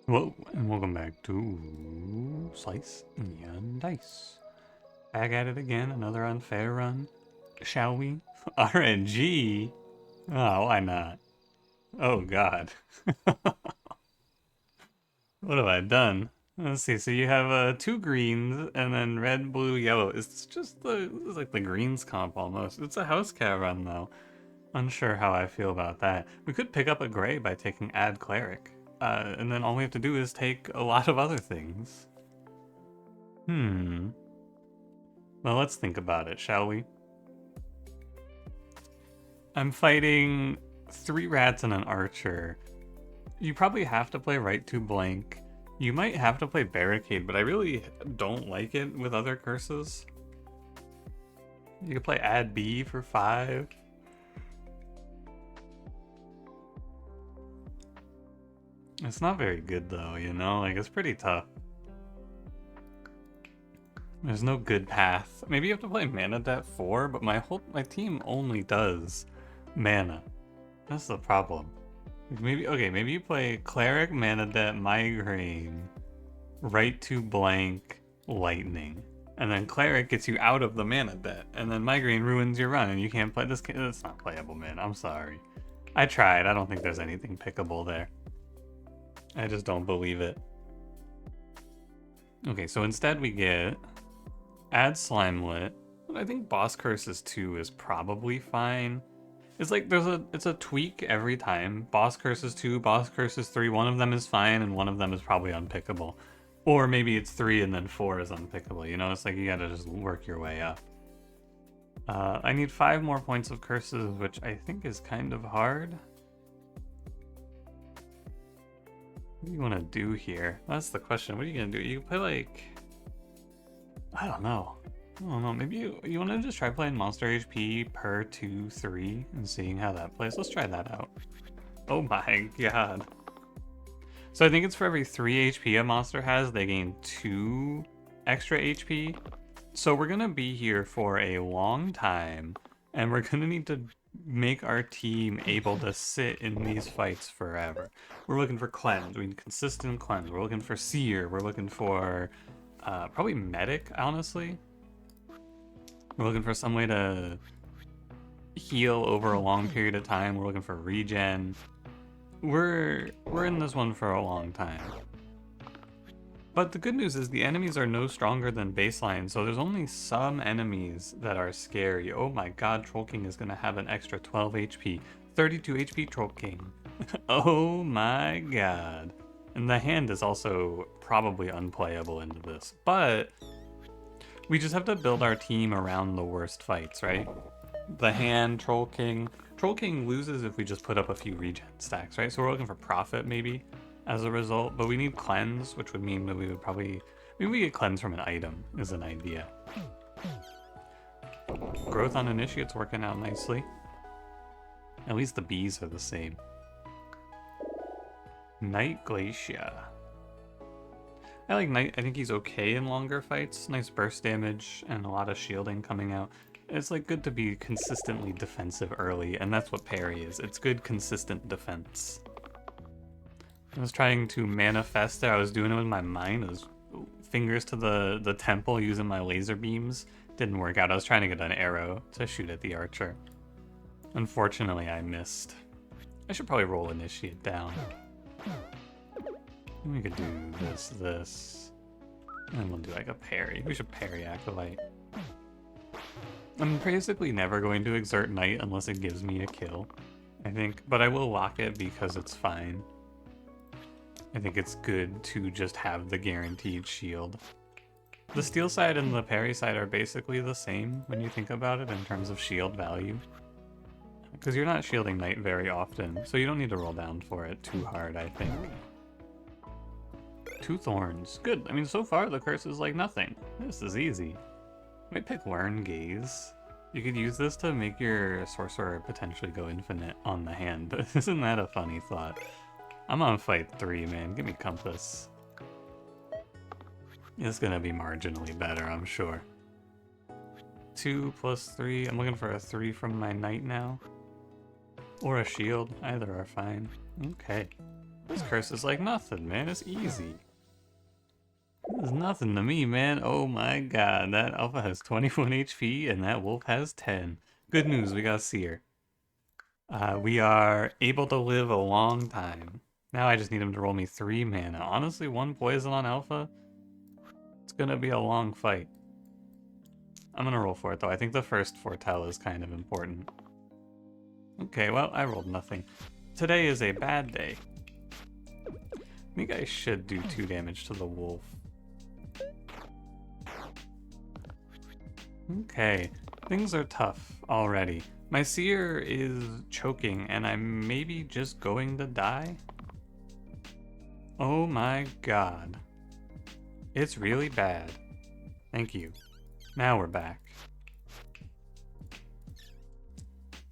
Whoa, and welcome back to Slice and Dice. Back at it again, another unfair run. Shall we? RNG? Oh, why not? Oh god. What have I done? Let's see, so you have two greens, and then red, blue, yellow. It's just this is like the greens comp almost. It's a house cat run though. Unsure how I feel about that. We could pick up a gray by taking add cleric. And then all we have to do is take a lot of other things. Well, let's think about it, shall we? I'm fighting 3 rats and an archer. You probably have to play right to blank. You might have to play barricade, but I really don't like it with other curses. You could play add B for 5. It's not very good though, you know? Like, it's pretty tough. There's no good path. Maybe you have to play mana debt 4, but my team only does mana. That's the problem. Maybe you play cleric, mana debt, migraine, right to blank, lightning. And then cleric gets you out of the mana debt, and then migraine ruins your run and you can't play this. It's not playable, man. I'm sorry. I tried. I don't think there's anything pickable there. I just don't believe it. Okay, so instead we get add Slimelet. I think Boss Curses 2 is probably fine. It's like it's a tweak every time. Boss Curses 2, Boss Curses 3, one of them is fine and one of them is probably unpickable. Or maybe it's 3 and then 4 is unpickable, you know? It's like you gotta just work your way up. I need 5 more points of curses, which I think is kind of hard. What do you want to do here? That's the question. What are you gonna do? You play like... I don't know. Maybe you want to just try playing monster HP per 2, 3 and seeing how that plays. Let's try that out. Oh my god. So I think it's for every 3 HP a monster has, they gain 2 extra HP. So we're gonna be here for a long time, and we're gonna need to make our team able to sit in these fights forever. We're looking for cleanse. We need consistent cleanse. We're looking for seer. We're looking for probably medic, honestly. We're looking for some way to heal over a long period of time. We're looking for regen. We're in this one for a long time. But the good news is the enemies are no stronger than baseline, so there's only some enemies that are scary. Oh my god, Troll King is gonna have an extra 12 HP. 32 HP Troll King. Oh my god. And the hand is also probably unplayable into this, but we just have to build our team around the worst fights, right? The hand, Troll King. Troll King loses if we just put up a few regen stacks, right? So we're looking for profit maybe as a result, but we need cleanse, which would mean that we would probably... Maybe we get cleanse from an item is an idea. Growth on Initiate's working out nicely. At least the bees are the same. Night Glacia. I like Knight. I think he's okay in longer fights. Nice burst damage and a lot of shielding coming out. It's like good to be consistently defensive early, and that's what parry is. It's good consistent defense. I was trying to manifest there. I was doing it with my mind. I was fingers to the temple using my laser beams. Didn't work out. I was trying to get an arrow to shoot at the archer. Unfortunately, I missed. I should probably roll initiate down. We could do this, and we'll do like a parry. We should parry Acolyte. I'm basically never going to exert Knight unless it gives me a kill, I think. But I will lock it because it's fine. I think it's good to just have the guaranteed shield. The steel side and the parry side are basically the same when you think about it in terms of shield value. Because you're not shielding Knight very often, so you don't need to roll down for it too hard, I think. 2 thorns. Good. I mean, so far the curse is like nothing. This is easy. Might pick Learn Gaze. You could use this to make your sorcerer potentially go infinite on the hand. Isn't that a funny thought? I'm on fight 3, man. Give me Compass. It's gonna be marginally better, I'm sure. 2 plus 3. I'm looking for a 3 from my knight now. Or a shield. Either are fine. Okay. This curse is like nothing, man. It's easy. This is nothing to me, man. Oh my god, that alpha has 21 HP and that wolf has 10. Good news, we got Seer. We are able to live a long time. Now I just need him to roll me 3 mana. Honestly, 1 poison on alpha, it's gonna be a long fight. I'm gonna roll for it though. I think the first foretell is kind of important. Okay, well, I rolled nothing. Today is a bad day. I think I should do 2 damage to the wolf. Okay, things are tough already. My Seer is choking and I'm maybe just going to die? Oh my god. It's really bad. Thank you. Now we're back.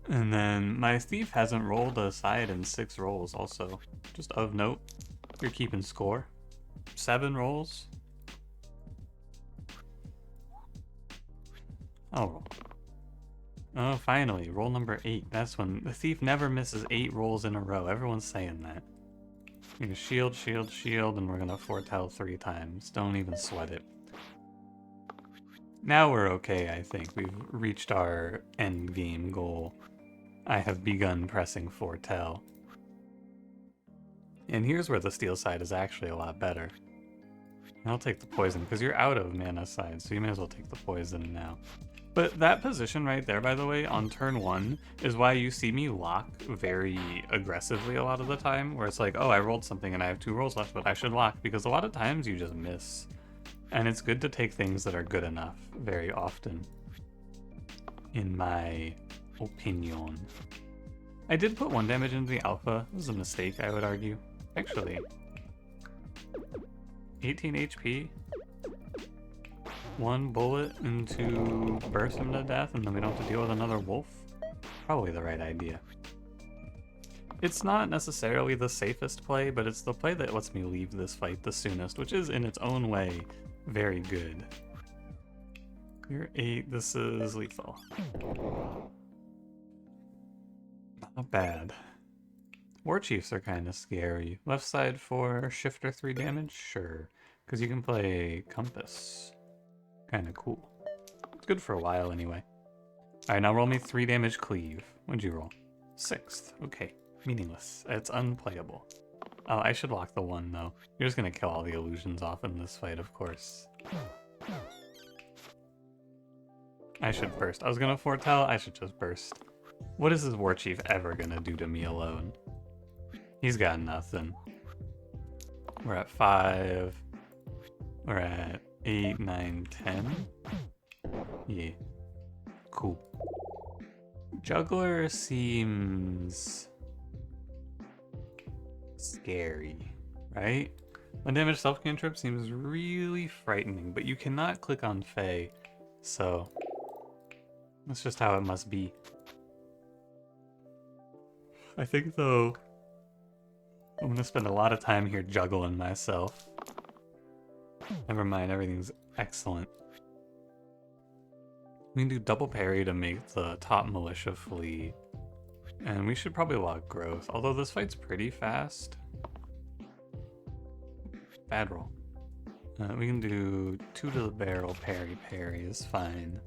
And then my thief hasn't rolled a side in 6 rolls also. Just of note, you're keeping score. 7 rolls. I'll roll. Oh, finally, roll number 8. That's when the thief never misses 8 rolls in a row. Everyone's saying that. You're gonna shield, shield, shield, and we're gonna foretell 3 times. Don't even sweat it. Now we're okay, I think. We've reached our end game goal. I have begun pressing foretell. And here's where the steel side is actually a lot better. I'll take the poison, because you're out of mana side, so you may as well take the poison now. But that position right there, by the way, on turn 1, is why you see me lock very aggressively a lot of the time, where it's like, oh, I rolled something and I have 2 rolls left, but I should lock, because a lot of times you just miss. And it's good to take things that are good enough very often, in my opinion. I did put 1 damage into the alpha. This is a mistake, I would argue. Actually, 18 HP, 1 bullet into burst him to death, and then we don't have to deal with another wolf? Probably the right idea. It's not necessarily the safest play, but it's the play that lets me leave this fight the soonest, which is in its own way very good. You're 8, this is lethal. Not bad. Warchiefs are kind of scary. Left side for shifter 3 damage? Sure. Because you can play compass. Kind of cool. It's good for a while anyway. Alright, now roll me 3 damage cleave. What'd you roll? 6th. Okay. Meaningless. It's unplayable. Oh, I should lock the 1 though. You're just gonna kill all the illusions off in this fight, of course. I should burst. I was gonna foretell, I should just burst. What is this Warchief ever gonna do to me alone? He's got nothing. We're at 5. We're at 8, 9, 10. Yeah. Cool. Juggler seems scary, right? 1 damage self cantrip seems really frightening, but you cannot click on Fae, so that's just how it must be. I think though, I'm gonna spend a lot of time here juggling myself. Never mind, everything's excellent. We can do double parry to make the top militia flee. And we should probably lock growth, although this fight's pretty fast. Bad roll. We can do 2 to the barrel parry is fine.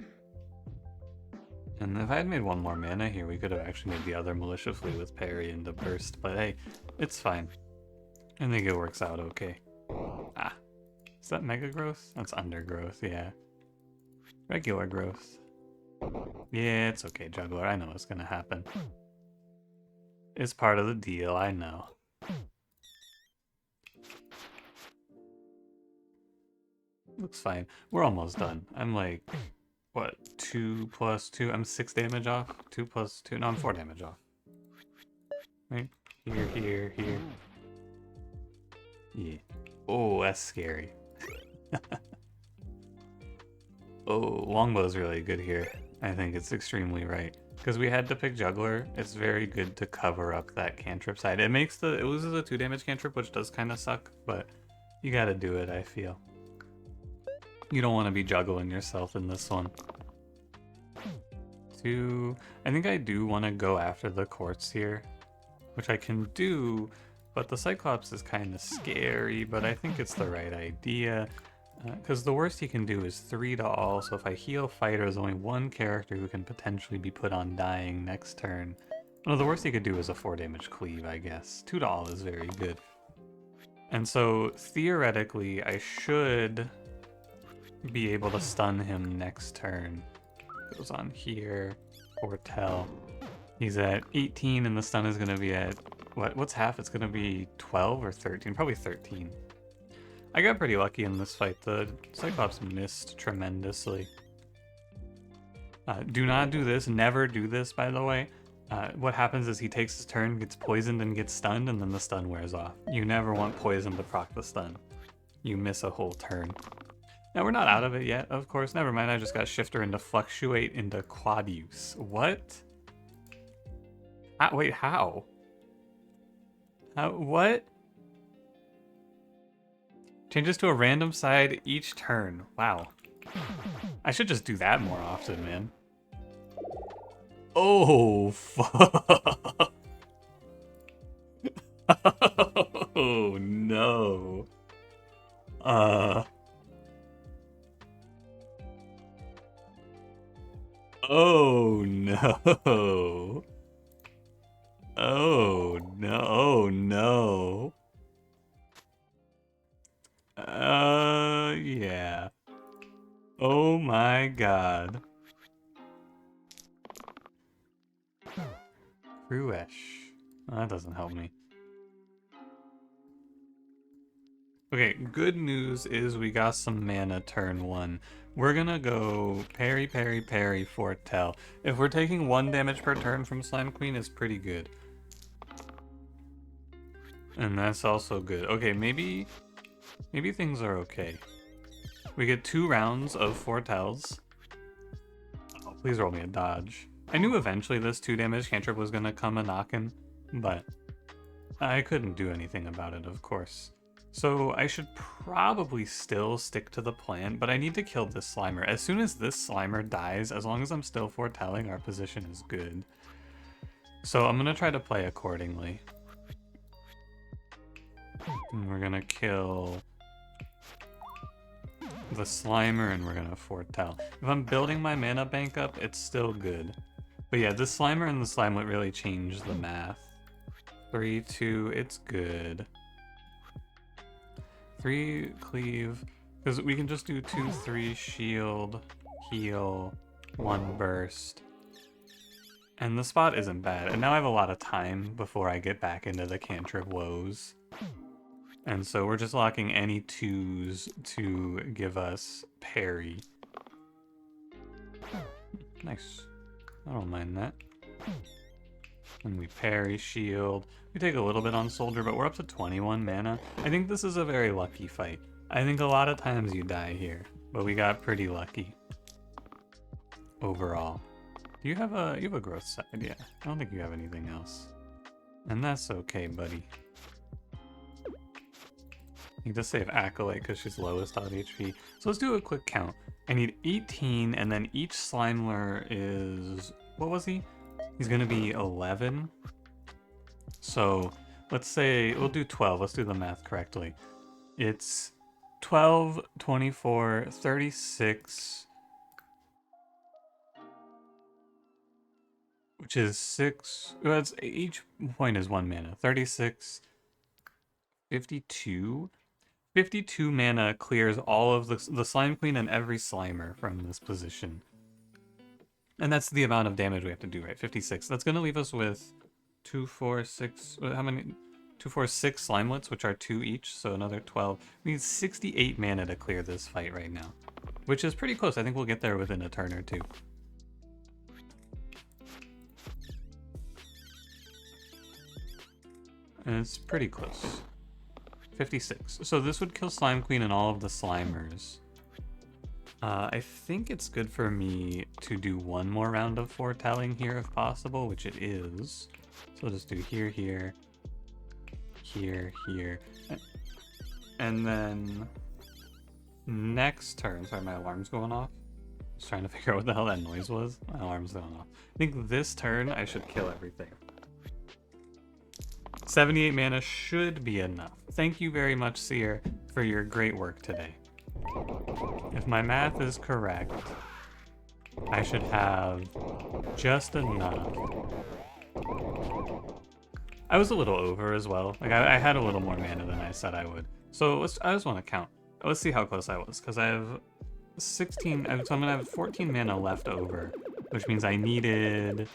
And if I had made 1 more mana here, we could have actually made the other militia flee with parry into burst, but hey, it's fine. I think it works out okay. Ah, is that mega growth? That's undergrowth, yeah. Regular growth. Yeah, it's okay, Juggler, I know what's gonna happen. It's part of the deal, I know. Looks fine. We're almost done. I'm like, what, 2 plus 2? I'm 6 damage off? 2 plus 2? No, I'm 4 damage off. Right? Here, here, here. Yeah. Oh, that's scary. Oh, Longbow's really good here. I think it's extremely right. Because we had to pick Juggler, it's very good to cover up that cantrip side. It loses a 2 damage cantrip, which does kind of suck, but you gotta do it, I feel. You don't want to be juggling yourself in this one. 2. I think I do want to go after the quartz here, which I can do but the Cyclops is kind of scary, but I think it's the right idea. Because the worst he can do is 3 to all, so if I heal fighter, there's only one character who can potentially be put on dying next turn. No, the worst he could do is a 4 damage cleave, I guess. 2 to all is very good. And so, theoretically, I should be able to stun him next turn. Goes on here, foretell. He's at 18 and the stun is going to be at, what's half? It's going to be 12 or 13? Probably 13. I got pretty lucky in this fight. The Cyclops missed tremendously. Do not do this. Never do this, by the way. What happens is he takes his turn, gets poisoned, and gets stunned, and then the stun wears off. You never want poison to proc the stun. You miss a whole turn. Now, we're not out of it yet, of course. Never mind, I just got Shifter into Fluctuate into Quad use. What? Wait, how? What? Changes to a random side each turn. Wow. I should just do that more often, man. Oh, fuck. Oh, no. Oh, no. Oh, no. Oh, no. Yeah. Oh my god. Cruesh. Oh, that doesn't help me. Okay, good news is we got some mana turn 1. We're gonna go parry, parry, parry, foretell. If we're taking 1 damage per turn from Slime Queen, it's pretty good. And that's also good. Okay, maybe things are okay. We get 2 rounds of foretells. Oh, please roll me a dodge. I knew eventually this 2 damage cantrip was gonna come a-knockin', but I couldn't do anything about it, of course. So I should probably still stick to the plan, but I need to kill this Slimer. As soon as this Slimer dies, as long as I'm still foretelling, our position is good. So I'm gonna try to play accordingly. And we're gonna kill the Slimer and we're gonna foretell. If I'm building my mana bank up, it's still good. But yeah, the Slimer and the Slimelet really change the math. 3, 2, it's good. 3 cleave, because we can just do 2, 3 shield, heal, 1 burst. And the spot isn't bad. And now I have a lot of time before I get back into the cantrip woes. And so we're just locking any 2s to give us parry. Nice. I don't mind that. And we parry, shield. We take a little bit on soldier, but we're up to 21 mana. I think this is a very lucky fight. I think a lot of times you die here, but we got pretty lucky. Overall. Do you have a growth side? Yeah. I don't think you have anything else. And that's okay, buddy. You just save Acolyte because she's lowest on HP. So let's do a quick count. I need 18, and then each Slimer is... What was he? He's going to be 11. So let's say... We'll do 12. Let's do the math correctly. It's 12, 24, 36... Which is 6... Well, each point is 1 mana. 36... 52... 52 mana clears all of the Slime Queen and every Slimer from this position. And that's the amount of damage we have to do, right? 56. That's going to leave us with 2, 4, 6... How many? 2, 4, 6 Slimelets, which are 2 each, so another 12. We need 68 mana to clear this fight right now. Which is pretty close. I think we'll get there within a turn or 2. And it's pretty close. 56. So this would kill Slime Queen and all of the Slimers. I think it's good for me to do 1 more round of foretelling here if possible, which it is. So we'll just do here, here, here, here. And then next turn, sorry, my alarm's going off. I was trying to figure out what the hell that noise was. My alarm's going off. I think this turn I should kill everything. 78 mana should be enough. Thank you very much, Seer, for your great work today. If my math is correct, I should have just enough. I was a little over as well. Like I had a little more mana than I said I would. So I just want to count. Let's see how close I was, because I have 16, so I'm gonna have 14 mana left over, which means I needed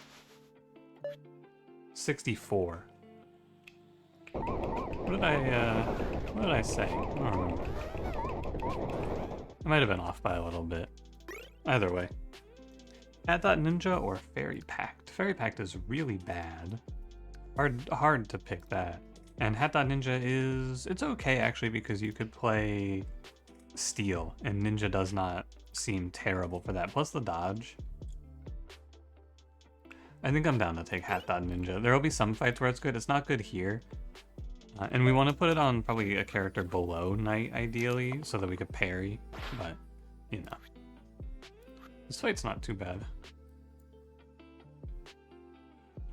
64. What did I say? I don't remember. I might have been off by a little bit. Either way. Ninja or Fairy Pact? Fairy Pact is really bad. Hard to pick that. And Ninja it's okay actually, because you could play Steel, and Ninja does not seem terrible for that. Plus the dodge. I think I'm down to take Ninja. There will be some fights where it's good. It's not good here. And we want to put it on probably a character below Knight, ideally, so that we could parry. But, you know. This fight's not too bad.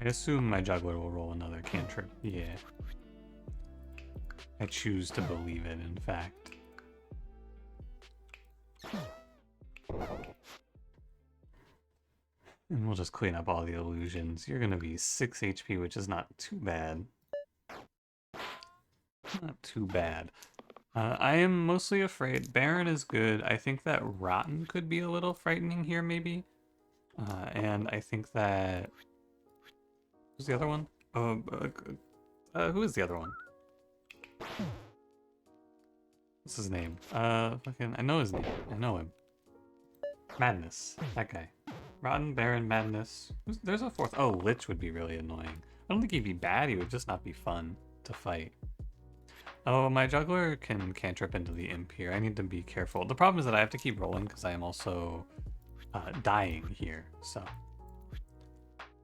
I assume my juggler will roll another cantrip. Yeah. I choose to believe it, in fact. And we'll just clean up all the illusions. You're gonna be 6 HP, which is not too bad. Not too bad. I am mostly afraid. Baron is good. I think that Rotten could be a little frightening here, maybe. And I think that... Who's the other one? Who is the other one? What's his name? I know his name. I know him. Madness. That guy. Rotten, Baron, Madness. There's a fourth. Oh, Lich would be really annoying. I don't think he'd be bad. He would just not be fun to fight. Oh, my juggler can cantrip into the imp here. I need to be careful. The problem is that I have to keep rolling because I am also dying here. So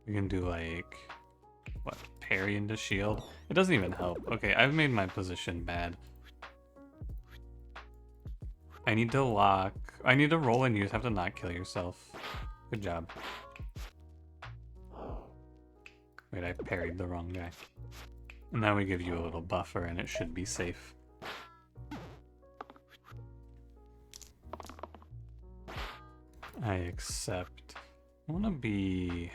we can do like, what, parry into shield? It doesn't even help. Okay, I've made my position bad. I need to lock. I need to roll and you just have to not kill yourself. Good job. Wait, I parried the wrong guy. And now we give you a little buffer and it should be safe. I accept. I want to be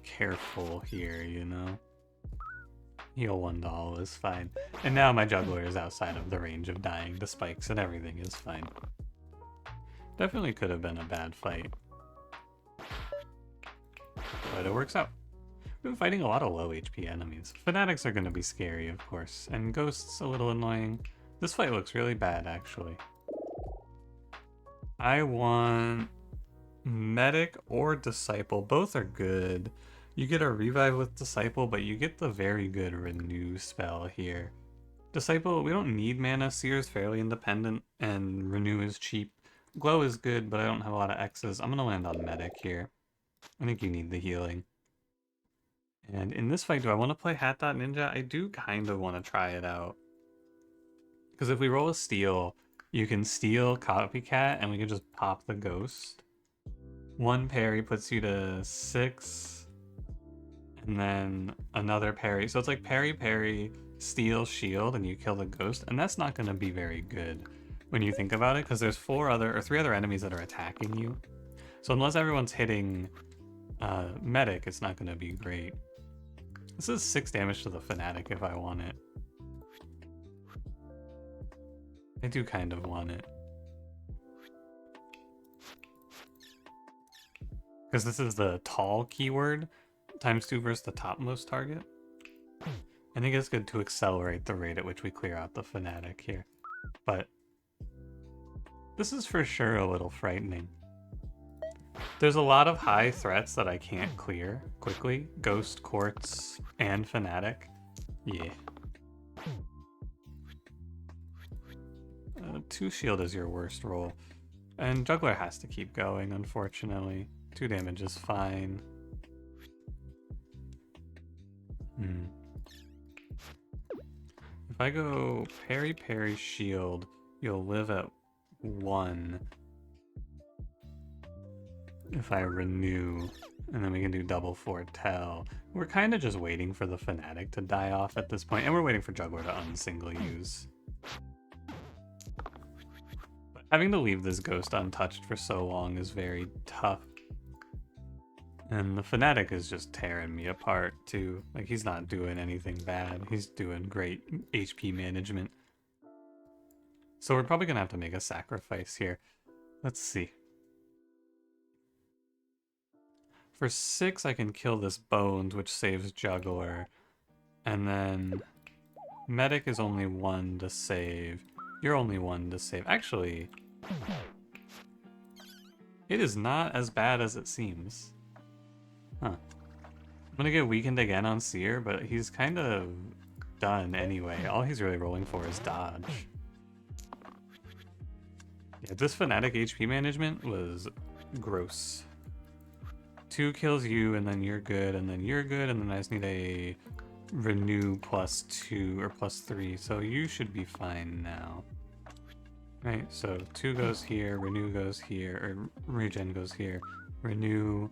careful here, you know? Heal $1 is fine. And now my juggler is outside of the range of dying to spikes and everything is fine. Definitely could have been a bad fight. But it works out. We've been fighting a lot of low HP enemies. Fanatics are going to be scary, of course, and Ghosts a little annoying. This fight looks really bad, actually. I want Medic or Disciple. Both are good. You get a revive with Disciple, but you get the very good Renew spell here. Disciple, we don't need mana. Seer is fairly independent, and Renew is cheap. Glow is good, but I don't have a lot of X's. I'm going to land on Medic here. I think you need the healing. And in this fight, do I want to play Ninja? I do kind of want to try it out. Because if we roll a steal, you can steal Copycat and we can just pop the Ghost. One parry puts you to 6. And then another parry. So it's like parry, parry, steal, shield, and you kill the Ghost. And that's not going to be very good when you think about it, because there's 3 other enemies that are attacking you. So unless everyone's hitting Medic, it's not going to be great. This is 6 damage to the Fanatic if I want it. I do kind of want it. Because this is the tall keyword, ×2 versus the topmost target. I think it's good to accelerate the rate at which we clear out the Fanatic here. But this is for sure a little frightening. There's a lot of high threats that I can't clear quickly. Ghost, Quartz, and Fanatic. Yeah. 2 shield is your worst roll. And Juggler has to keep going, unfortunately. 2 damage is fine. If I go parry, parry, shield, you'll live at 1. If I renew, And then we can do double foretell. We're kind of just waiting for the Fanatic to die off at this point, and we're waiting for Juggler to unsingle use. But having to leave this ghost untouched for so long is very tough. And the Fanatic is just tearing me apart too. Like, he's not doing anything bad. He's doing great HP management. So we're probably gonna have to make a sacrifice here. Let's see. For 6, I can kill this Bones, which saves Juggler. And then Medic is only 1 to save. You're only 1 to save. Actually, it is not as bad as it seems. Huh. I'm gonna get weakened again on Seer, but he's kind of done anyway. All he's really rolling for is dodge. Yeah, this Fanatic HP management was gross. 2 kills you, and then you're good, and then you're good, and then I just need a renew +2 or +3, so you should be fine now. Right, so 2 goes here, renew goes here, or regen goes here, renew,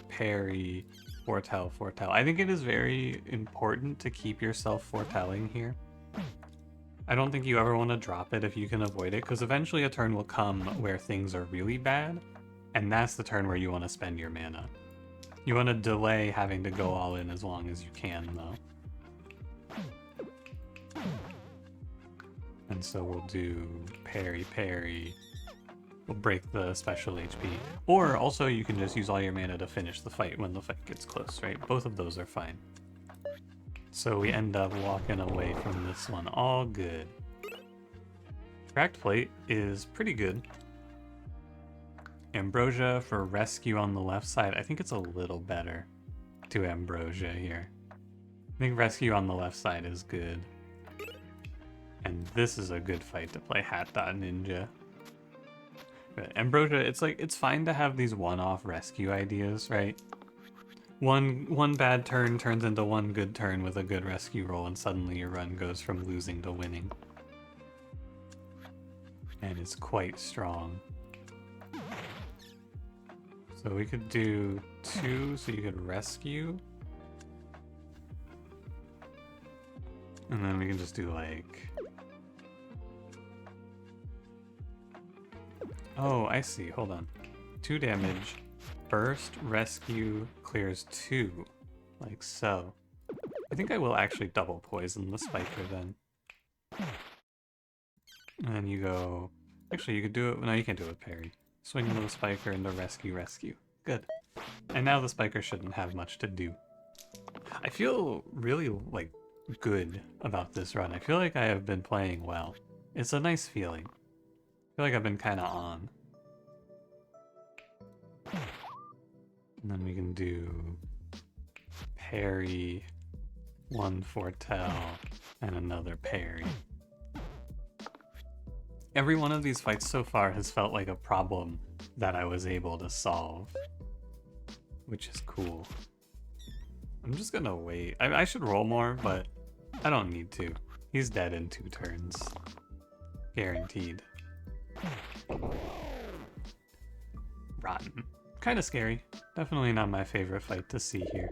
parry, foretell, foretell. I think it is very important to keep yourself foretelling here. I don't think you ever want to drop it if you can avoid it, because eventually a turn will come where things are really bad, and that's the turn where you want to spend your mana. You want to delay having to go all in as long as you can, though. And so we'll do parry, parry. We'll break the special HP. Or also you can just use all your mana to finish the fight when the fight gets close, right? Both of those are fine. So we end up walking away from this one all good. Cracked Plate is pretty good. Ambrosia for rescue on the left side. I think it's a little better to Ambrosia here. I think rescue on the left side is good. And this is a good fight to play Hat.Ninja. But Ambrosia, it's fine to have these one-off rescue ideas, right? One bad turn turns into one good turn with a good rescue roll, and suddenly your run goes from losing to winning. And it's quite strong. So we could do 2, so you could rescue. And then we can just do like... Oh, I see. Hold on. 2 damage. Burst, rescue, clears 2. Like so. I think I will actually double poison the spiker then. And then you go... Actually, you could do it... No, you can't do it with parry. Swing into the spiker into rescue, rescue. Good. And now the spiker shouldn't have much to do. I feel really, like, good about this run. I feel like I have been playing well. It's a nice feeling. I feel like I've been kind of on. And then we can do parry, 1 foretell, and another parry. Every one of these fights so far has felt like a problem that I was able to solve, which is cool. I'm just gonna wait. I should roll more, but I don't need to. He's dead in 2 turns. Guaranteed. Rotten. Kind of scary. Definitely not my favorite fight to see here.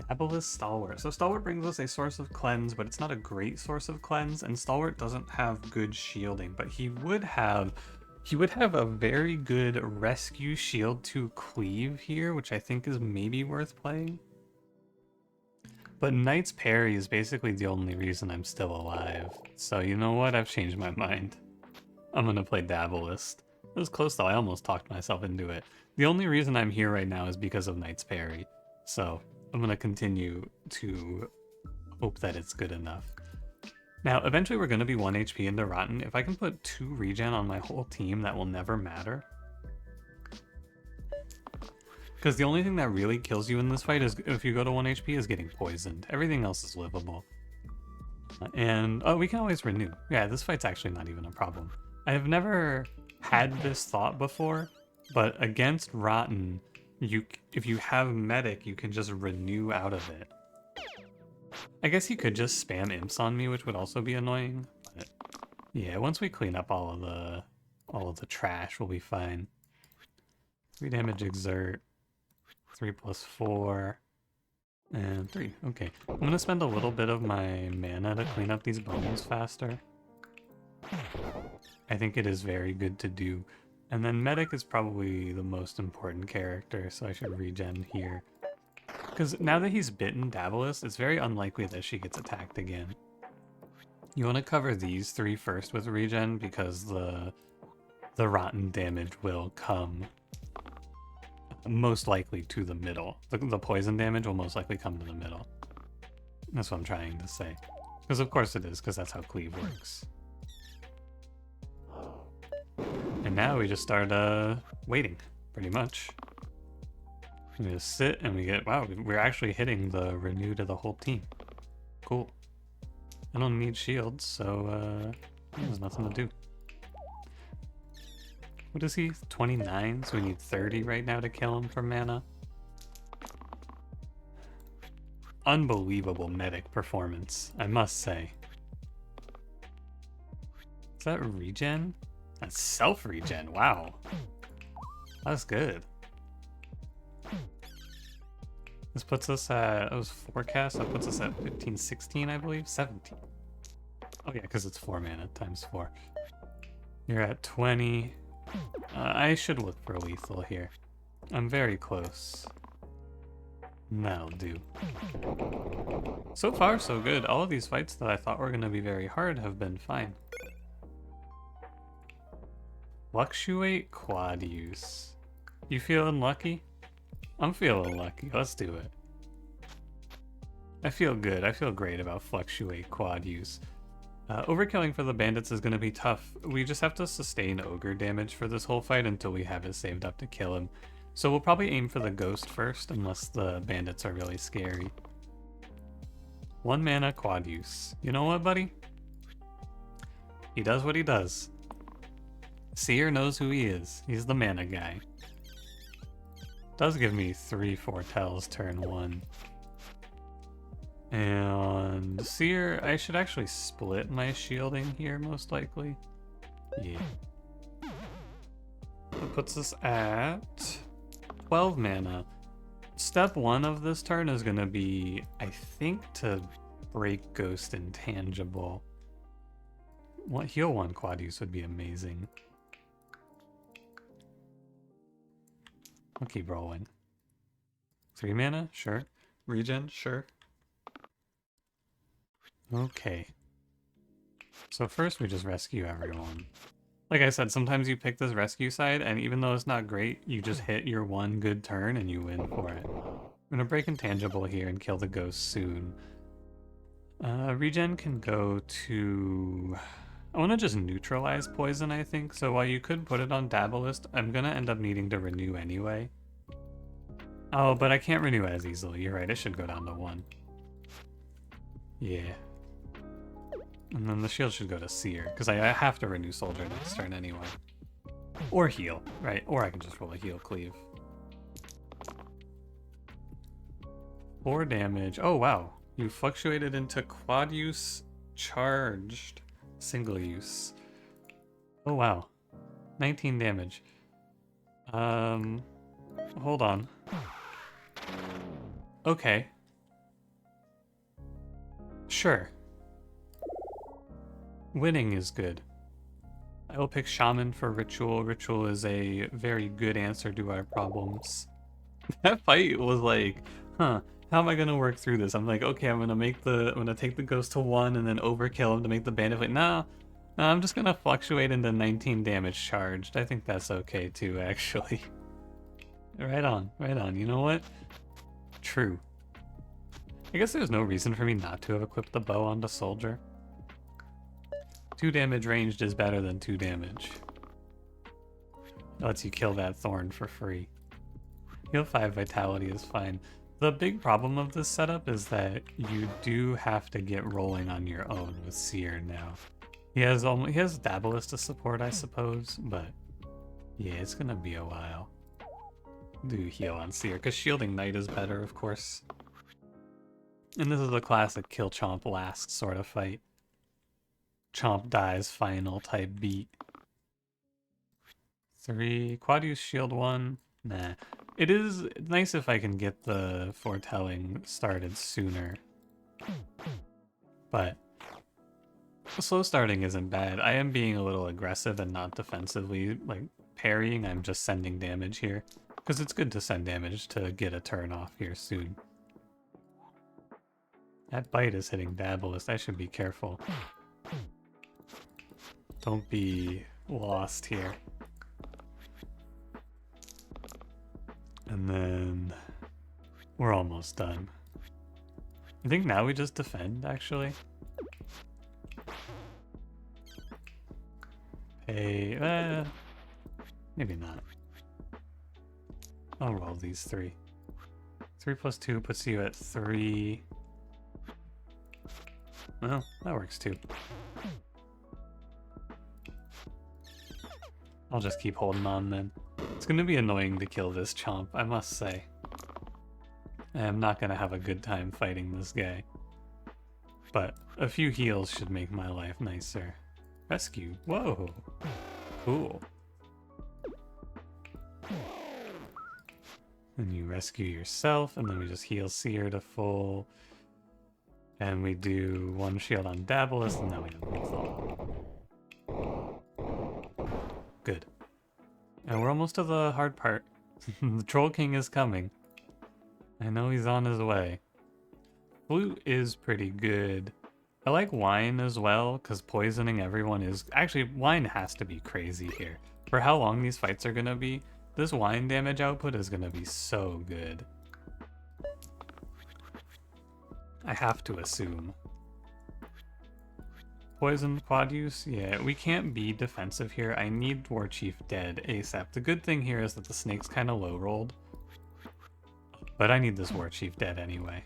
Dabble's Stalwart. So Stalwart brings us a source of cleanse, but it's not a great source of cleanse, and Stalwart doesn't have good shielding, but he would have a very good rescue shield to cleave here, which I think is maybe worth playing. But Knight's Parry is basically the only reason I'm still alive. So you know what? I've changed my mind. I'm gonna play Dabblist. It was close though, I almost talked myself into it. The only reason I'm here right now is because of Knight's Parry. So I'm gonna continue to hope that it's good enough. Now, eventually we're gonna be 1 HP into Rotten. If I can put 2 regen on my whole team, that will never matter. Because the only thing that really kills you in this fight is if you go to 1 HP is getting poisoned. Everything else is livable. And, oh, we can always renew. Yeah, this fight's actually not even a problem. I have never had this thought before, but against Rotten, if you have Medic, you can just renew out of it. I guess he could just spam imps on me, which would also be annoying. But yeah, once we clean up all of the trash, we'll be fine. 3 damage exert. 3 plus 4. And 3. Okay. I'm gonna spend a little bit of my mana to clean up these bones faster. I think it is very good to do. And then Medic is probably the most important character, so I should regen here. Because now that he's bitten Daedalus, it's very unlikely that she gets attacked again. You want to cover these 3 first with regen, because the rotten damage will come most likely to the middle. The poison damage will most likely come to the middle. That's what I'm trying to say. Because of course it is, because that's how cleave works. And now we just start waiting, pretty much. We just sit and we get, wow, we're actually hitting the renew to the whole team. Cool. I don't need shields, so there's nothing to do. What is he? 29, so we need 30 right now to kill him for mana. Unbelievable medic performance, I must say. Is that regen? That's self-regen, wow. That's good. This puts us at, it was forecast, that puts us at 15, 16, I believe? 17. Oh yeah, because it's 4 mana times 4. You're at 20. I should look for lethal here. I'm very close. That'll do. So far, so good. All of these fights that I thought were going to be very hard have been fine. Fluctuate quad use. You feeling lucky? I'm feeling lucky. Let's do it. I feel good. I feel great about fluctuate quad use. Overkilling for the bandits is going to be tough. We just have to sustain ogre damage for this whole fight until we have it saved up to kill him. So we'll probably aim for the ghost first, unless the bandits are really scary. 1 mana quad use. You know what, buddy? He does what he does. Seer knows who he is. He's the mana guy. Does give me 3 foretells turn 1. And Seer, I should actually split my shielding here, most likely. Yeah. That puts us at 12 mana. Step 1 of this turn is going to be, I think, to break Ghost Intangible. Heal 1 quad use would be amazing. I'll keep rolling. 3 mana? Sure. Regen? Sure. Okay. So first we just rescue everyone. Like I said, sometimes you pick this rescue side, and even though it's not great, you just hit your 1 good turn and you win for it. I'm gonna break Intangible here and kill the ghost soon. Regen can go to... I want to just neutralize poison, I think, so while you could put it on Daedalus, I'm gonna end up needing to renew anyway. Oh, but I can't renew as easily. You're right, it should go down to 1. Yeah. And then the shield should go to Seer, because I have to renew Soldier next turn anyway. Or heal, right? Or I can just roll a heal cleave. 4 damage. Oh, wow. You fluctuated into quad use charged. Single use. Oh, wow. 19 damage. Hold on. Okay. Sure. Winning is good. I will pick Shaman for Ritual. Ritual is a very good answer to our problems. That fight was like, huh, how am I gonna work through this? I'm like, okay, I'm gonna take the ghost to 1 and then overkill him to make the bandit fight. No, I'm just gonna fluctuate into 19 damage charged. I think that's okay too, actually. Right on, right on. You know what? True. I guess there's no reason for me not to have equipped the bow onto Soldier. 2 damage ranged is better than 2 damage. It lets you kill that thorn for free. Heal 5 vitality is fine. The big problem of this setup is that you do have to get rolling on your own with Seer now. He has Daedalus to support, I suppose, but yeah, it's gonna be a while. Do heal on Seer, because shielding Knight is better, of course. And this is a classic kill Chomp last sort of fight. Chomp dies final type beat. 3 quad use shield 1. Nah. It is nice if I can get the foretelling started sooner. But slow starting isn't bad. I am being a little aggressive and not defensively, like, parrying. I'm just sending damage here. Because it's good to send damage to get a turn off here soon. That bite is hitting Dabalist. I should be careful. Don't be lost here. And then we're almost done. I think now we just defend, actually. Hey, maybe not. I'll roll these 3. 3 plus 2 puts you at 3. Well, that works too. I'll just keep holding on then. It's gonna be annoying to kill this chomp, I must say. I am not gonna have a good time fighting this guy. But a few heals should make my life nicer. Rescue. Whoa. Cool. And you rescue yourself, and then we just heal Seer to full. And we do 1 shield on Dabalist, and now we have lethal. Good. And we're almost to the hard part. The Troll King is coming. I know he's on his way. Flute is pretty good. I like wine as well, because poisoning everyone is... Actually, wine has to be crazy here. For how long these fights are going to be, this wine damage output is going to be so good. I have to assume. Poisoned quad use? Yeah, we can't be defensive here. I need Warchief dead ASAP. The good thing here is that the snake's kind of low rolled. But I need this Warchief dead anyway.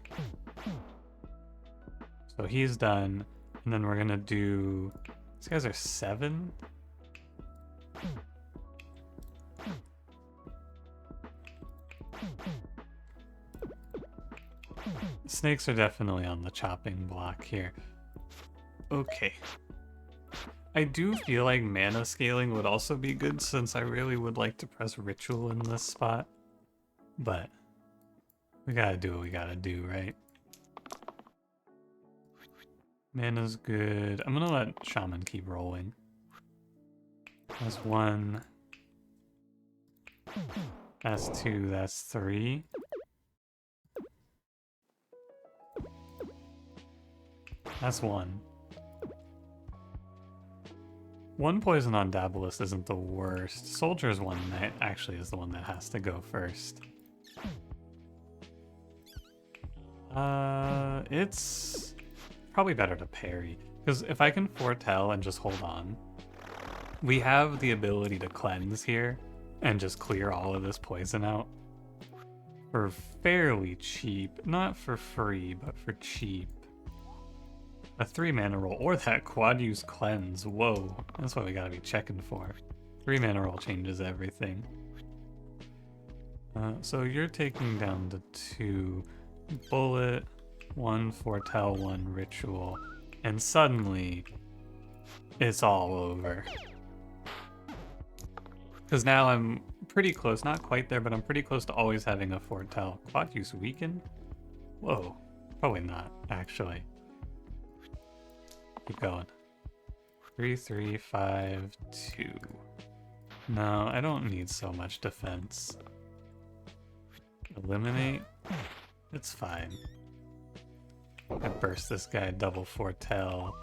So he's done. And then we're gonna do... These guys are 7? Snakes are definitely on the chopping block here. Okay. I do feel like mana scaling would also be good, since I really would like to press Ritual in this spot. But we gotta do what we gotta do, right? Mana's good. I'm gonna let Shaman keep rolling. That's 1. That's 2. That's 3. That's 1. 1 poison on Dabalist isn't the worst. Soldier's one that actually is the one that has to go first. It's probably better to parry, because if I can foretell and just hold on, we have the ability to cleanse here and just clear all of this poison out for fairly cheap. Not for free, but for cheap. A 3 mana roll, or that quad use cleanse. Whoa, that's what we gotta be checking for. 3 mana roll changes everything. So you're taking down the 2 bullet, 1 foretell, 1 ritual, and suddenly it's all over. Because now I'm pretty close, not quite there, but I'm pretty close to always having a foretell. Quad use weaken? Whoa, probably not, actually. Keep going. 3, 3, 5, 2. No, I don't need so much defense. Eliminate? It's fine. I burst this guy, double foretell.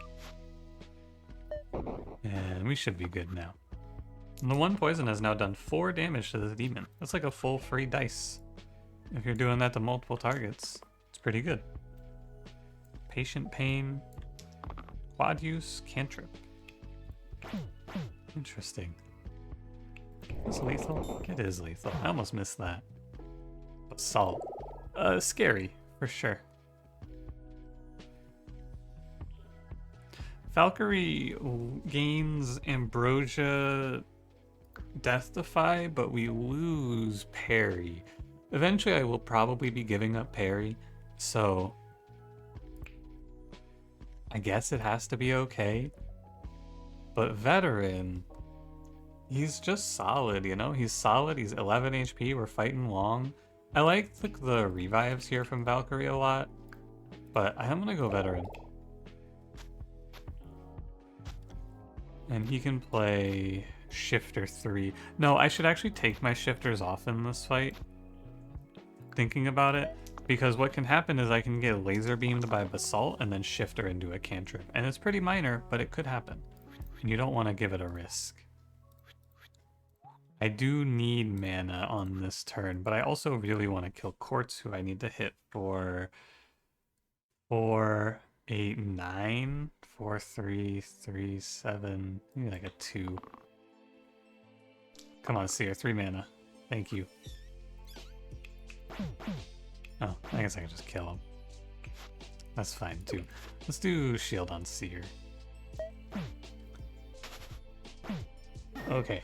And we should be good now. And the 1 poison has now done 4 damage to the demon. That's like a full free dice. If you're doing that to multiple targets, it's pretty good. Patient pain. Quad use, cantrip. Interesting. Is this lethal? It is lethal. I almost missed that. Assault. Scary, for sure. Valkyrie gains Ambrosia Death Defy, but we lose parry. Eventually I will probably be giving up parry, so I guess it has to be okay. But veteran He's just solid, you know? He's solid, he's 11 HP, we're fighting long. I like the revives here from Valkyrie a lot, but I'm gonna go veteran. And he can play Shifter 3. No, I should actually take my shifters off in this fight. Thinking about it, because what can happen is I can get laser beamed by Basalt and then Shifter into a cantrip. And it's pretty minor, but it could happen. And you don't want to give it a risk. I do need mana on this turn, but I also really want to kill Quartz, who I need to hit for 4, 8, 9, 4, 3, 3, 7, maybe like a 2. Come on, Seer, 3 mana. Thank you. Oh, I guess I can just kill him. That's fine too. Let's do shield on Seer. Okay.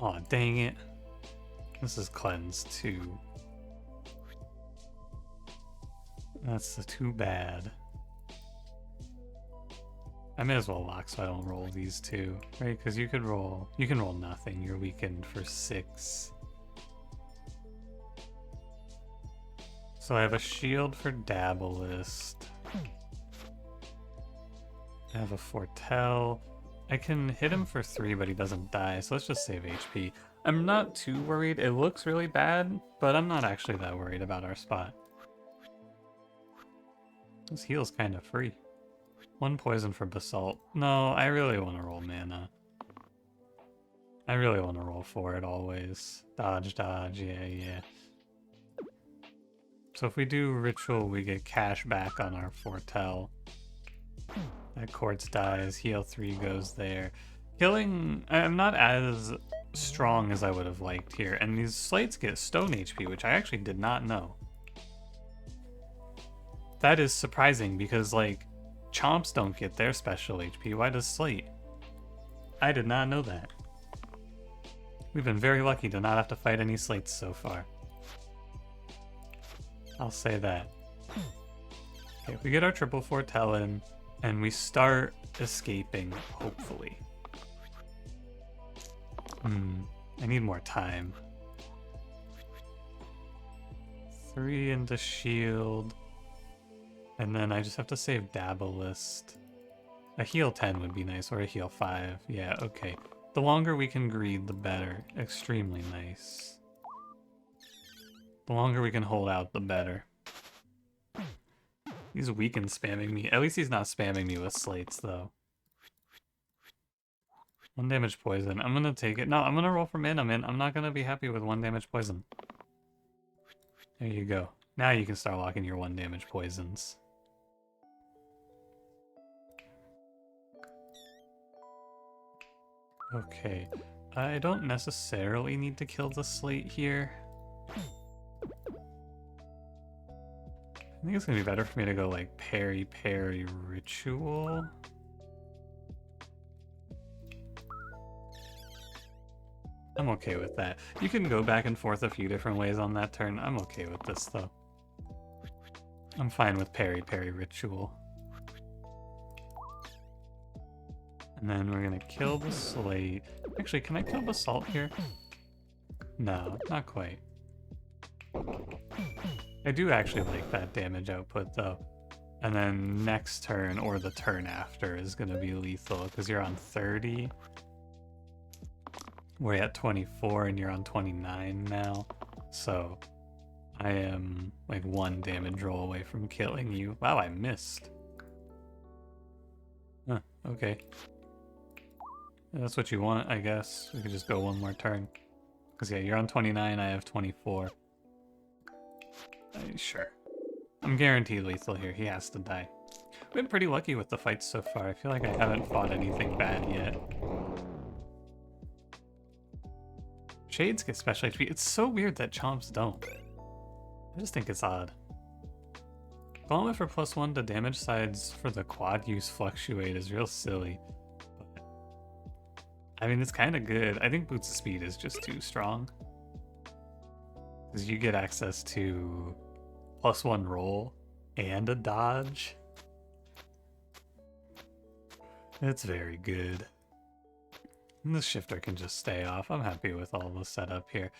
Aw, dang it. This is cleanse too. That's too bad. I may as well lock so I don't roll these two, right? Because you can roll nothing. You're weakened for 6. So I have a shield for Dabblist. I have a Foretell. I can hit him for 3, but he doesn't die, so let's just save HP. I'm not too worried. It looks really bad, but I'm not actually that worried about our spot. This heal's kind of free. 1 poison for Basalt. No, I really want to roll mana. I really want to roll for it always. Dodge, dodge, yeah. So if we do Ritual, we get cash back on our Foretell. That Quartz dies, heal 3 goes there. Killing... I'm not as strong as I would have liked here, and these slates get stone HP, which I actually did not know. That is surprising, because, like, Chomps don't get their special HP. Why does Slate? I did not know that. We've been very lucky to not have to fight any Slates so far. I'll say that. Okay, we get our triple Foretell in, and we start escaping, hopefully. I need more time. 3 into shield. And then I just have to save Dabblist. A heal 10 would be nice, or a heal 5. Yeah, okay. The longer we can greed, the better. Extremely nice. The longer we can hold out, the better. He's weak and spamming me. At least he's not spamming me with slates, though. 1 damage poison. I'm gonna take it. No, I'm gonna roll for mana, man. I'm not gonna be happy with 1 damage poison. There you go. Now you can start locking your 1 damage poisons. Okay, I don't necessarily need to kill the slate here. I think it's gonna be better for me to go like parry ritual. I'm okay with that. You can go back and forth a few different ways on that turn. I'm okay with this though. I'm fine with parry ritual. And then we're gonna kill the slate. Actually, can I kill Basalt here? No, not quite. I do actually like that damage output though. And then next turn, or the turn after, is gonna be lethal, because you're on 30. We're at 24 and you're on 29 now. So I am like 1 damage roll away from killing you. Wow, I missed. Huh, okay. That's what you want, I guess. We could just go 1 more turn. Because yeah, you're on 29, I have 24. Sure. I'm guaranteed lethal here. He has to die. We've been pretty lucky with the fights so far. I feel like I haven't fought anything bad yet. Shades get special HP. It's so weird that Chomps don't. I just think it's odd. Golem for +1 to damage sides for the quad use fluctuate is real silly. But, I mean, it's kind of good. I think Boots of Speed is just too strong. Because you get access to +1 roll and a dodge. It's very good. And this shifter can just stay off. I'm happy with all the setup here.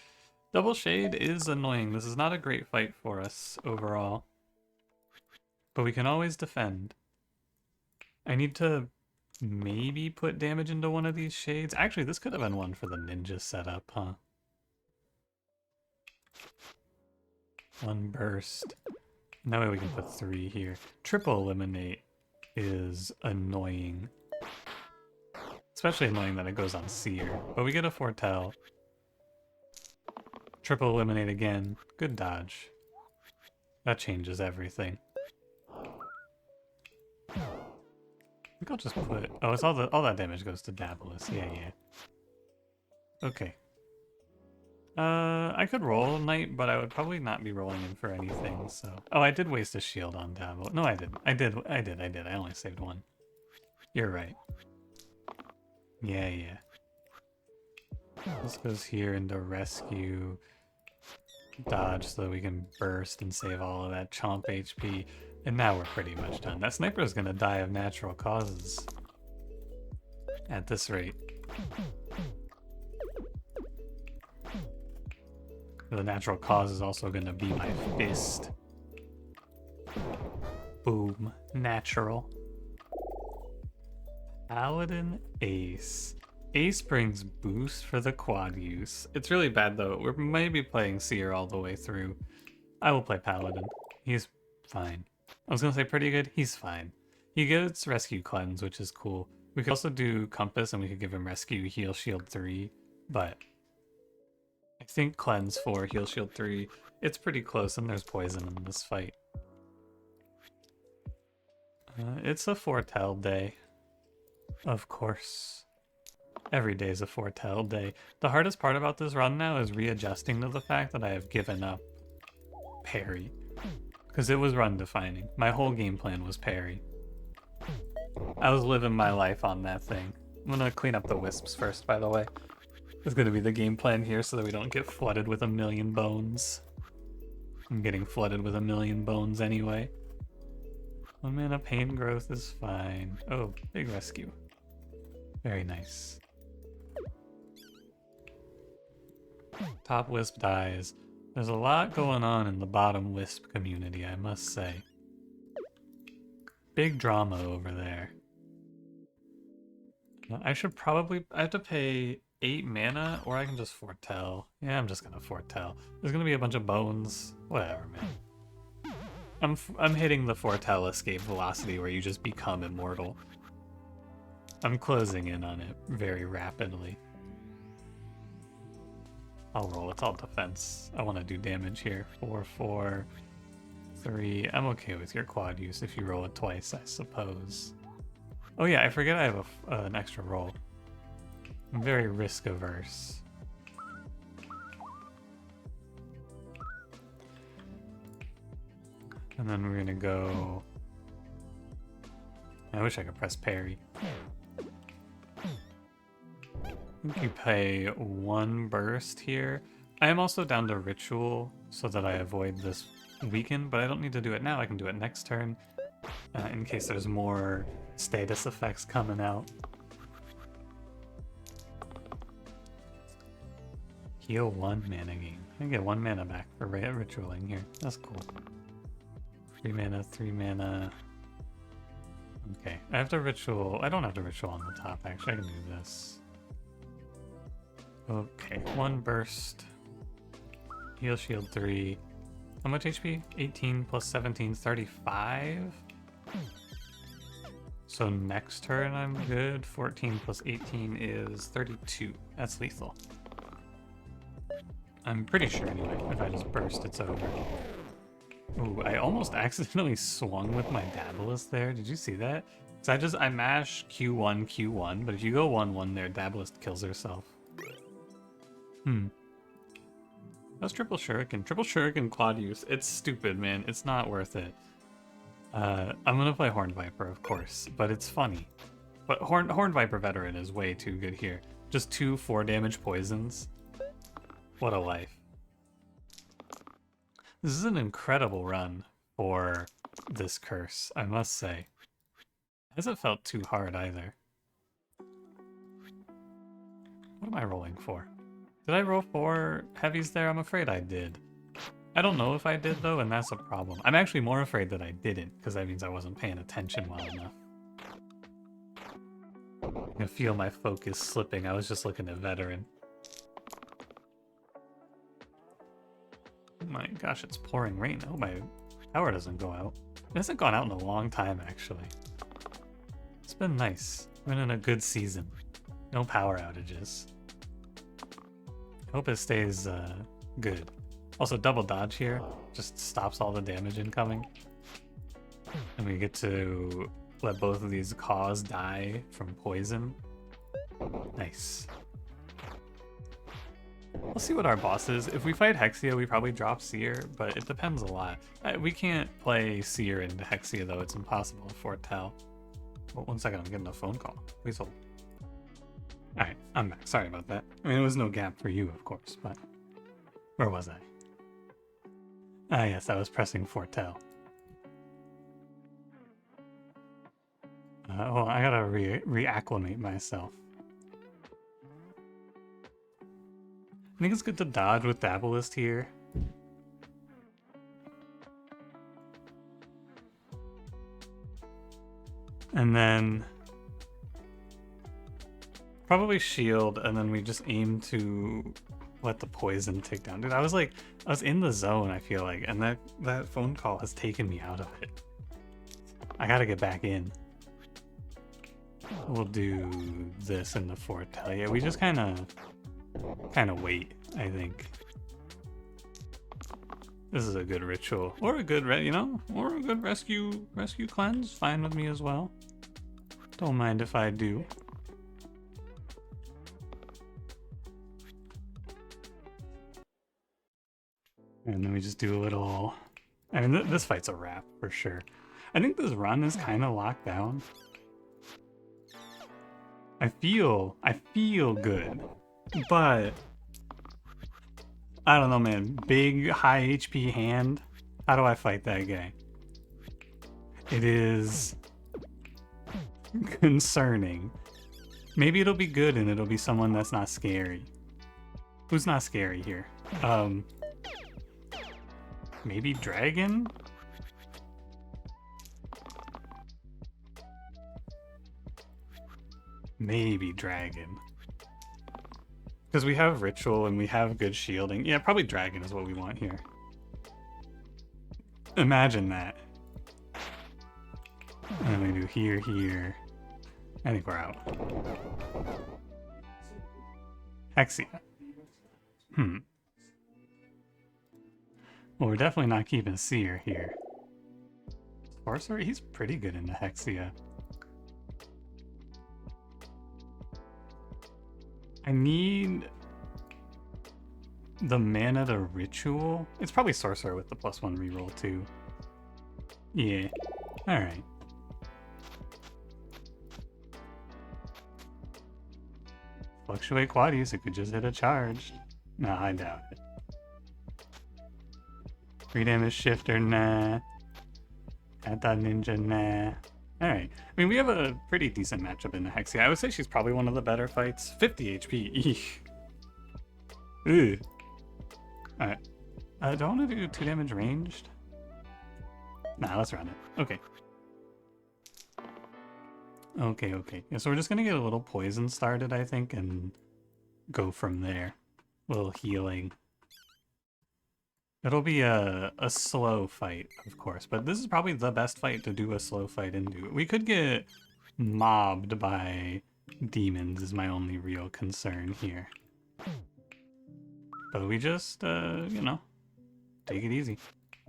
Double Shade is annoying. This is not a great fight for us overall. But we can always defend. I need to maybe put damage into one of these shades. Actually, this could have been one for the ninja setup, huh? One burst. That way we can put 3 here. Triple eliminate is annoying. Especially annoying that it goes on seer. But we get a foretell. Triple eliminate again. Good dodge. That changes everything. I think I'll just put... Oh, it's all that damage goes to Daedalus. Yeah. Okay. I could roll Knight, but I would probably not be rolling in for anything, so... Oh, I did waste a shield on Daedalus. No, I didn't. I did. I only saved 1. You're right. Yeah. This goes here into rescue. Dodge so that we can burst and save all of that chomp HP. And now we're pretty much done. That sniper is going to die of natural causes. At this rate. The natural cause is also going to be my fist. Boom. Natural. Paladin Ace. Ace brings boost for the quad use. It's really bad though. We're maybe playing Seer all the way through. I will play Paladin. He's fine. I was gonna say pretty good. He's fine. He gets Rescue Cleanse, which is cool. We could also do Compass and we could give him Rescue, Heal, Shield 3. But I think Cleanse 4, Heal, Shield 3. It's pretty close and there's poison in this fight. It's a foretell day. Of course. Every day is a foretell day. The hardest part about this run now is readjusting to the fact that I have given up parry. Because it was run defining. My whole game plan was parry. I was living my life on that thing. I'm gonna clean up the wisps first, by the way. It's gonna be the game plan here so that we don't get flooded with 1,000,000 bones. I'm getting flooded with 1,000,000 bones anyway. 1 mana pain growth is fine. Oh, big rescue. Very nice. Top wisp dies. There's a lot going on in the bottom wisp community, I must say. Big drama over there. I have to pay 8 mana, or I can just foretell. Yeah, I'm just gonna foretell. There's gonna be a bunch of bones. Whatever, man. I'm hitting the foretell escape velocity where you just become immortal. I'm closing in on it very rapidly. I'll roll. It's all defense. I want to do damage here. 4, 4, 3. I'm okay with your quad use if you roll it twice, I suppose. Oh yeah, I forget I have an extra roll. I'm very risk averse. And then we're gonna go... I wish I could press parry. I think you pay 1 burst here. I am also down to ritual so that I avoid this weaken, but I don't need to do it now. I can do it next turn in case there's more status effects coming out. Heal 1 mana gain. I get 1 mana back for ritualing here. That's cool. 3 mana, 3 mana. Okay, I have to ritual. I don't have to ritual on the top, actually. I can do this. Okay, 1 burst. Heal shield 3. How much HP? 18 plus 17, 35? So next turn I'm good. 14 plus 18 is 32. That's lethal. I'm pretty sure anyway. If I just burst, it's over. Ooh, I almost accidentally swung with my Daedalus there. Did you see that? So I mash Q1, Q1, but if you go 1-1 there, Daedalus kills herself. That's triple shuriken. Triple shuriken quad use. It's stupid, man. It's not worth it. I'm gonna play Horned Viper, of course, but it's funny. But Horned Viper Veteran is way too good here. Just 2 4 damage poisons. What a life. This is an incredible run for this curse, I must say. It hasn't felt too hard either. am I rolling for? Did I roll 4 heavies there? I'm afraid I did. I don't know if I did though, and that's a problem. I'm actually more afraid that I didn't, because that means I wasn't paying attention well enough. I can feel my focus slipping. I was just looking at veteran. Oh my gosh, it's pouring rain. I hope my power doesn't go out. It hasn't gone out in a long time, actually. It's been nice. Been in a good season. No power outages. Hope it stays good. Also, double dodge here just stops all the damage incoming. And we get to let both of these caws die from poison. Nice. We'll see what our boss is. If we fight Hexia, we probably drop Seer, but it depends a lot. We can't play Seer into Hexia, though. It's impossible to foretell. Well, 1 second, I'm getting a phone call. Please hold. Alright, I'm back. Sorry about that. I mean, it was no gap for you, of course, but... Where was I? Ah, yes, I was pressing foretell. Well, I gotta reacclimate myself. I think it's good to dodge with Dabblist here. And then probably shield, and then we just aim to let the poison take down. Dude, I was in the zone, I feel like, and that phone call has taken me out of it. I gotta get back in. We'll do this in the foretell. Yeah, we just kind of wait, I think. This is a good ritual, or a good or a good rescue cleanse. Fine with me as well. Don't mind if I do. And then we just do a little... I mean, this fight's a wrap, for sure. I think this run is kind of locked down. I feel good. But... I don't know, man. Big, high HP hand. How do I fight that guy? It is... concerning. Maybe it'll be good and it'll be someone that's not scary. Who's not scary here? Maybe dragon? Maybe dragon. Because we have ritual and we have good shielding. Yeah, probably dragon is what we want here. Imagine that. And we do here, here. I think we're out. Hexia. Well, we're definitely not keeping Seer here. Sorcerer? He's pretty good into Hexia. I need the mana to ritual. It's probably Sorcerer with the +1 reroll too. Yeah. Alright. Fluctuate Quadius, it could just hit a charge. Nah, I doubt it. 3 damage shifter, nah. Anti ninja, nah. Alright. I mean, we have a pretty decent matchup in the Hexia. I would say she's probably one of the better fights. 50 HP. Eesh. Ugh. Alright. Do I want to do 2 damage ranged? Nah, let's run it. Okay. Okay. Yeah, so we're just gonna get a little poison started, I think, and go from there. A little healing. It'll be a slow fight, of course, but this is probably the best fight to do a slow fight into. We could get mobbed by demons is my only real concern here. But we just, you know, take it easy.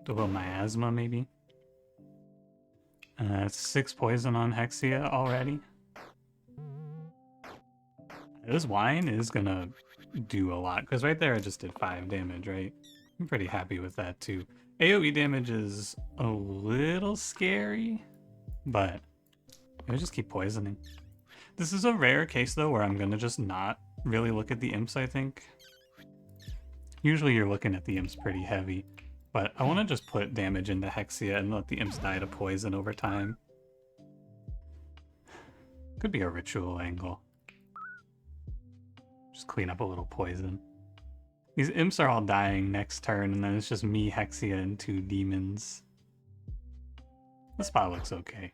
Do a little miasma, maybe. 6 poison on Hexia already. This wine is gonna do a lot, because right there I just did 5 damage, right? I'm pretty happy with that too. AoE damage is a little scary, but I just keep poisoning. This is a rare case though where I'm gonna just not really look at the imps, I think. Usually you're looking at the imps pretty heavy, but I want to just put damage into Hexia and let the imps die to poison over time. Could be a ritual angle. Just clean up a little poison. These imps are all dying next turn, and then it's just me, Hexia, and 2 demons. The spot looks okay.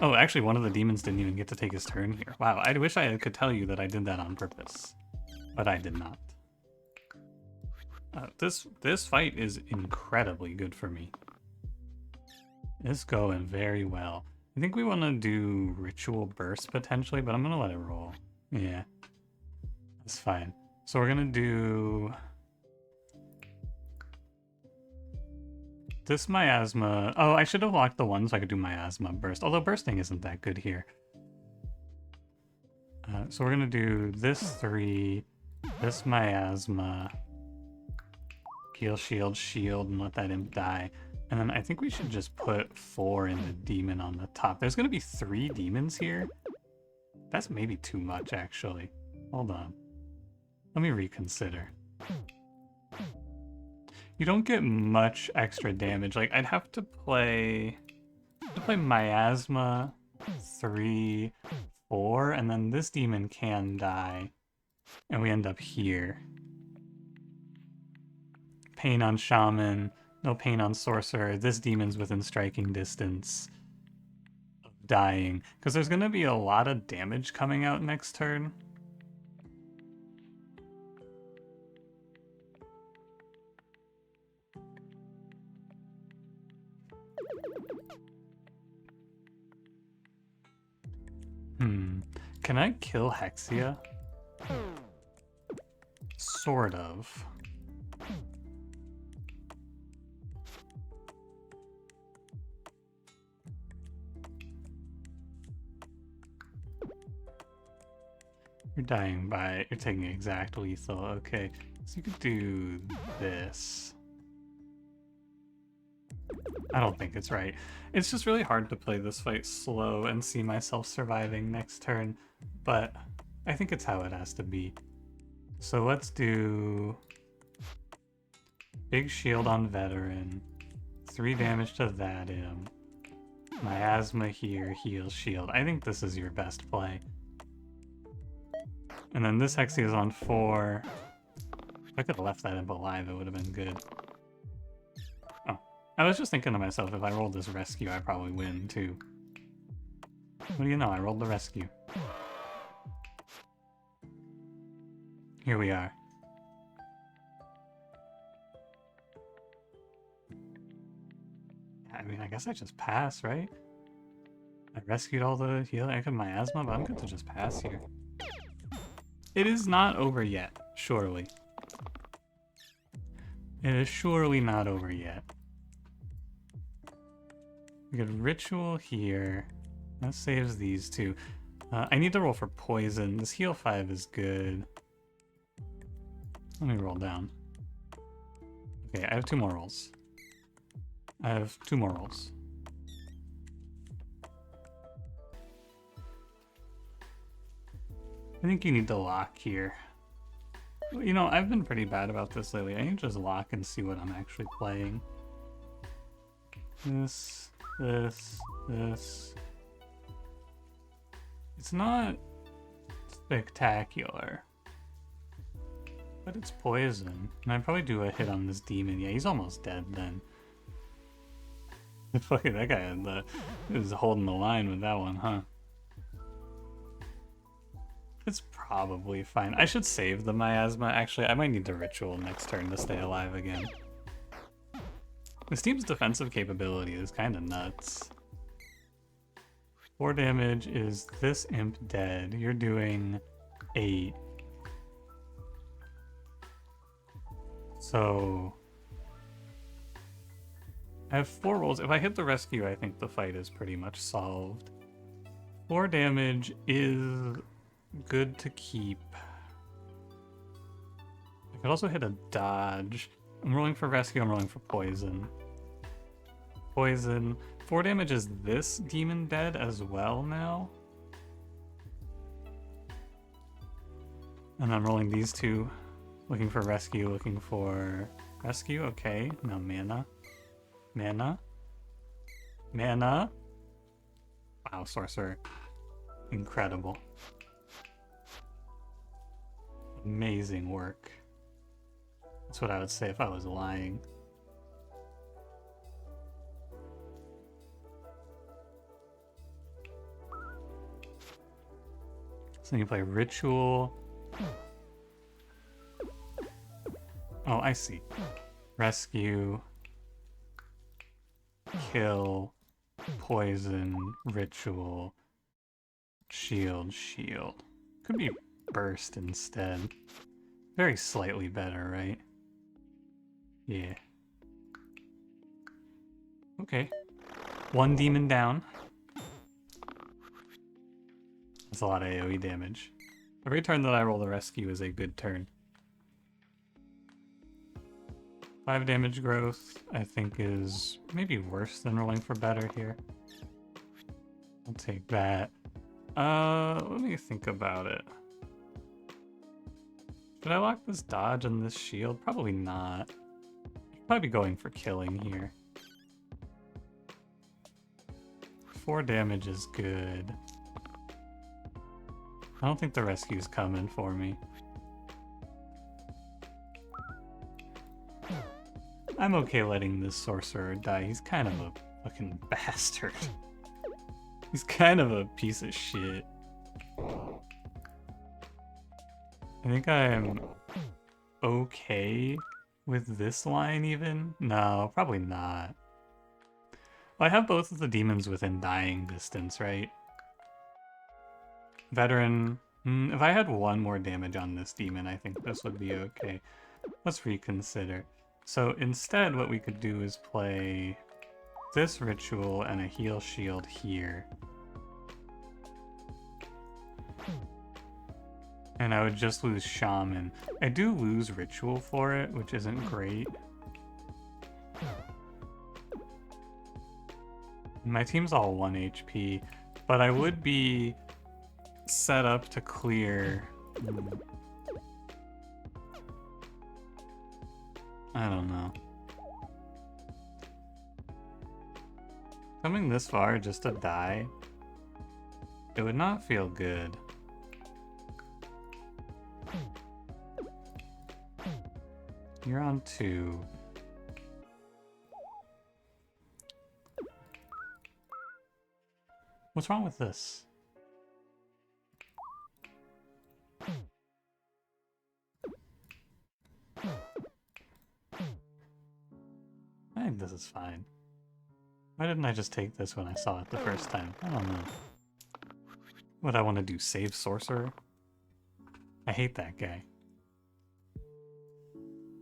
Oh, actually, one of the demons didn't even get to take his turn here. Wow, I wish I could tell you that I did that on purpose, but I did not. This fight is incredibly good for me. It's going very well. I think we want to do Ritual Burst potentially, but I'm going to let it roll. Yeah, that's fine. So we're going to do this Miasma. Oh, I should have locked the one so I could do Miasma Burst, although bursting isn't that good here. So we're going to do this 3, this Miasma, heal, shield, shield, and let that imp die. And then I think we should just put 4 in the demon on the top. There's going to be 3 demons here. That's maybe too much, actually. Hold on. Let me reconsider. You don't get much extra damage. Like, I'd have to play Miasma 3, 4, and then this demon can die. And we end up here. Pain on Shaman. No pain on Sorcerer. This demon's within striking distance of dying. Because there's going to be a lot of damage coming out next turn. Can I kill Hexia? Sort of. You're dying by... You're taking exact lethal. Okay. So you could do this. I don't think it's right. It's just really hard to play this fight slow and see myself surviving next turn, but I think it's how it has to be. So let's do big shield on veteran, 3 damage to that imp, Miasma here, heal, shield. I think this is your best play. And then this Hexia is on 4. If I could have left that imp alive, it would have been good. Oh, I was just thinking to myself, if I rolled this rescue, I probably win too. What do you know? I rolled the rescue. Here we are. I mean, I guess I just pass, right? I rescued all the healing. I got Miasma, but I'm good to just pass here. It is not over yet, surely. It is surely not over yet. We get Ritual here. That saves these 2. I need to roll for poison. This heal 5 is good. Let me roll down. Okay, I have 2 more rolls. I have 2 more rolls. I think you need to lock here. You know, I've been pretty bad about this lately. I need to just lock and see what I'm actually playing. This. It's not spectacular, but it's poison. And I'd probably do a hit on this demon. Yeah, he's almost dead then. Fucking that guy was holding the line with that one, huh? It's probably fine. I should save the Miasma. Actually, I might need the Ritual next turn to stay alive again. This team's defensive capability is kind of nuts. 4 damage is this imp dead. You're doing 8. So I have 4 rolls. If I hit the rescue, I think the fight is pretty much solved. 4 damage is good to keep. I could also hit a dodge. I'm rolling for rescue, I'm rolling for poison. Poison. 4 damage is this demon dead as well now. And I'm rolling these 2. Looking for rescue, looking for rescue. Okay, now mana. Mana. Wow, sorcerer. Incredible. Amazing work. That's what I would say if I was lying. So you play Ritual. Oh, I see. Rescue, kill, poison, ritual, shield, shield. Could be burst instead. Very slightly better, right? Yeah. Okay. One demon down. That's a lot of AoE damage. Every turn that I roll the rescue is a good turn. 5 damage growth, I think, is maybe worse than rolling for better here. I'll take that. Let me think about it. Should I lock this dodge and this shield? Probably not. I'd probably be going for killing here. 4 damage is good. I don't think the rescue's coming for me. I'm okay letting this sorcerer die. He's kind of a fucking bastard. He's kind of a piece of shit. I think I'm okay with this line even. No, probably not. Well, I have both of the demons within dying distance, right? Veteran. If I had 1 more damage on this demon, I think this would be okay. Let's reconsider. So instead, what we could do is play this ritual and a heal shield here. And I would just lose Shaman. I do lose Ritual for it, which isn't great. My team's all 1 HP, but I would be set up to clear... I don't know. Coming this far just to die, it would not feel good. You're on 2. What's wrong with this? I think this is fine. Why didn't I just take this when I saw it the first time? I don't know. What I want to do, save Sorcerer? I hate that guy.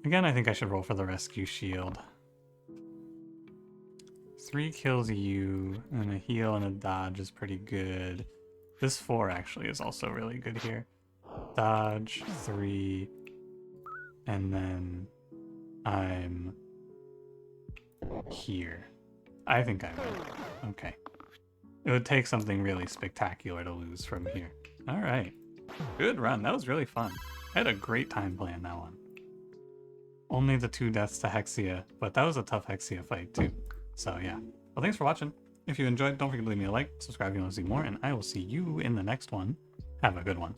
Again, I think I should roll for the rescue shield. 3 kills you, and a heal and a dodge is pretty good. This 4 actually is also really good here. Dodge, 3, and then I'm here. I think I win. Okay. It would take something really spectacular to lose from here. Alright. Good run. That was really fun. I had a great time playing that one. Only the 2 deaths to Hexia, but that was a tough Hexia fight too. So yeah. Well, thanks for watching. If you enjoyed, don't forget to leave me a like, subscribe if you want to see more, and I will see you in the next one. Have a good one.